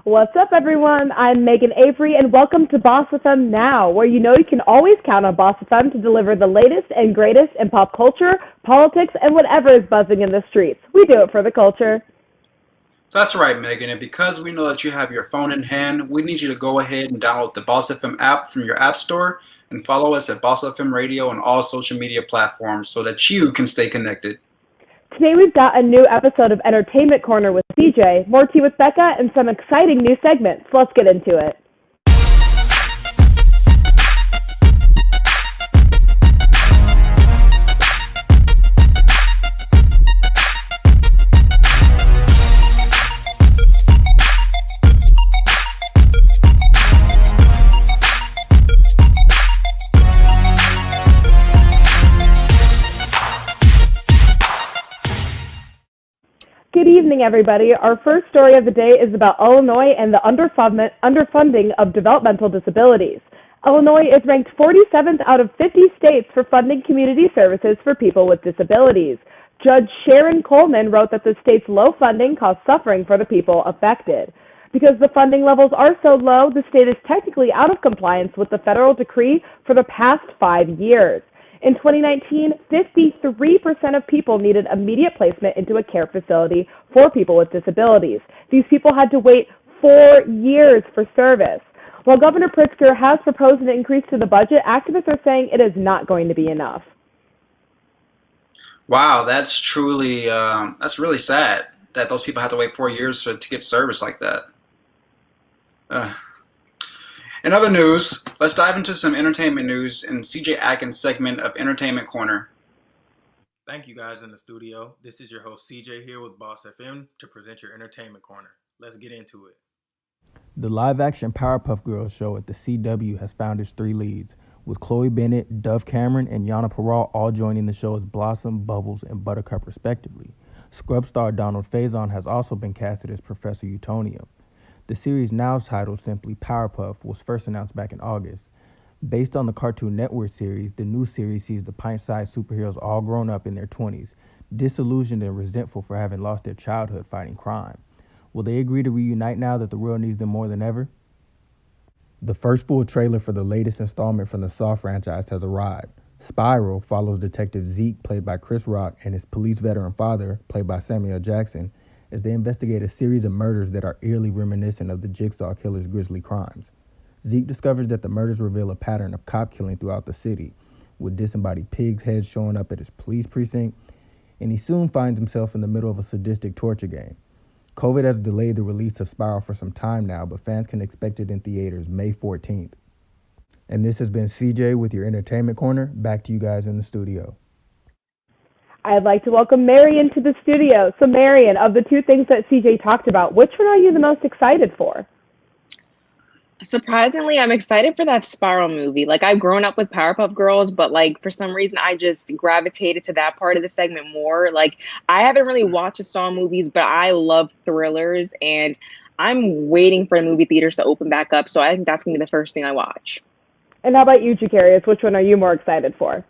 What's up, everyone? I'm Megan Avery, and welcome to BossFM Now, where you know you can always count on BossFM to deliver the latest and greatest in pop culture, politics, and whatever is buzzing in the streets. We do it for the culture. That's right, Megan, and because we know that you have your phone in hand, we need you to go ahead and download the BossFM app from your app store and follow us at BossFM Radio on all social media platforms so that you can stay connected. Today we've got a new episode of Entertainment Corner with CJ, more tea with Becca, and some exciting new segments. Let's get into it. Good evening, everybody. Our first story of the day is about Illinois and the underfunding of developmental disabilities. Illinois is ranked 47th out of 50 states for funding community services for people with disabilities. Judge Sharon Coleman wrote that the state's low funding caused suffering for the people affected. Because the funding levels are so low, the state is technically out of compliance with the federal decree for the past 5 years. In 2019, 53% of people needed immediate placement into a care facility for people with disabilities. These people had to wait 4 years for service. While Governor Pritzker has proposed an increase to the budget, activists are saying it is not going to be enough. Wow, that's really sad that those people have to wait 4 years to get service like that. In other news, let's dive into some entertainment news in CJ Adkins' segment of Entertainment Corner. Thank you guys in the studio. This is your host CJ here with BossFM to present your Entertainment Corner. Let's get into it. The live-action Powerpuff Girls show at the CW has found its 3 leads, with Chloe Bennett, Dove Cameron, and Yana Peralt all joining the show as Blossom, Bubbles, and Buttercup respectively. Scrub star Donald Faison has also been casted as Professor Utonium. The series, now titled simply Powerpuff, was first announced back in August. Based on the Cartoon Network series, the new series sees the pint-sized superheroes all grown up in their 20s, disillusioned and resentful for having lost their childhood fighting crime. Will they agree to reunite now that the world needs them more than ever? The first full trailer for the latest installment from the Saw franchise has arrived. Spiral follows Detective Zeke, played by Chris Rock, and his police veteran father, played by Samuel Jackson, as they investigate a series of murders that are eerily reminiscent of the Jigsaw Killer's grisly crimes. Zeke discovers that the murders reveal a pattern of cop killing throughout the city, with disembodied pigs' heads showing up at his police precinct, and he soon finds himself in the middle of a sadistic torture game. COVID has delayed the release of Spiral for some time now, but fans can expect it in theaters May 14th. And this has been CJ with your Entertainment Corner. Back to you guys in the studio. I'd like to welcome Marion to the studio. So Marion, of the 2 things that CJ talked about, which one are you the most excited for? Surprisingly, I'm excited for that Spiral movie. Like, I've grown up with Powerpuff Girls, but like for some reason I just gravitated to that part of the segment more. Like, I haven't really watched the Saw movies, but I love thrillers, and I'm waiting for the movie theaters to open back up. So I think that's gonna be the first thing I watch. And how about you, Jacarious? Which one are you more excited for?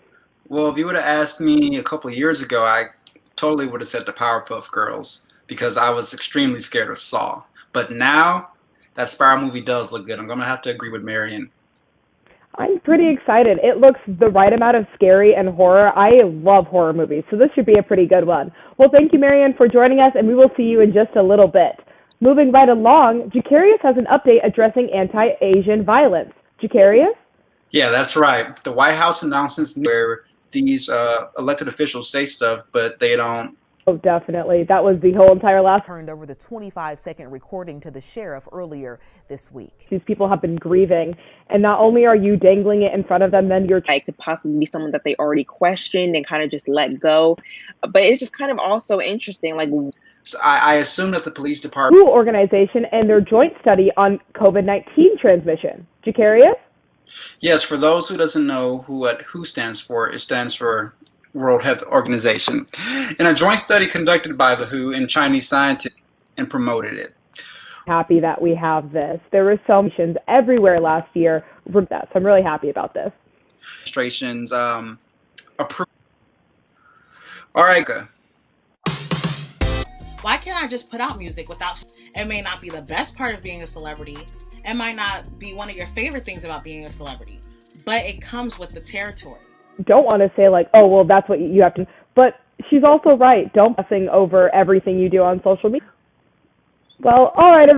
Well, if you would have asked me a couple of years ago, I totally would have said the Powerpuff Girls because I was extremely scared of Saw. But now, that Spiral movie does look good. I'm going to have to agree with Marion. I'm pretty excited. It looks the right amount of scary and horror. I love horror movies, so this should be a pretty good one. Well, thank you, Marion, for joining us, and we will see you in just a little bit. Moving right along, Jacarious has an update addressing anti-Asian violence. Jacarious? Yeah, that's right. The White House announces where these elected officials say stuff, but they don't. Oh, definitely. That was the whole entire last. Turned over the 25-second recording to the sheriff earlier this week. These people have been grieving, and not only are you dangling it in front of them, then you're. It could possibly be someone that they already questioned and kind of just let go. But it's just kind of also interesting, like. So I assume that the police department. New organization and their joint study on COVID-19 transmission. Jacarious? Yes, for those who doesn't know what WHO stands for, it stands for World Health Organization. In a joint study conducted by the WHO and Chinese scientists and promoted it. Happy that we have this. There were so many missions everywhere last year. So I'm really happy about this. Administrations approved. All right. Why can't I just put out music without, it may not be the best part of being a celebrity. It might not be one of your favorite things about being a celebrity, but it comes with the territory. Don't want to say like, oh, well, that's what you have to, but she's also right. Don't fussing over everything you do on social media. Well, all right.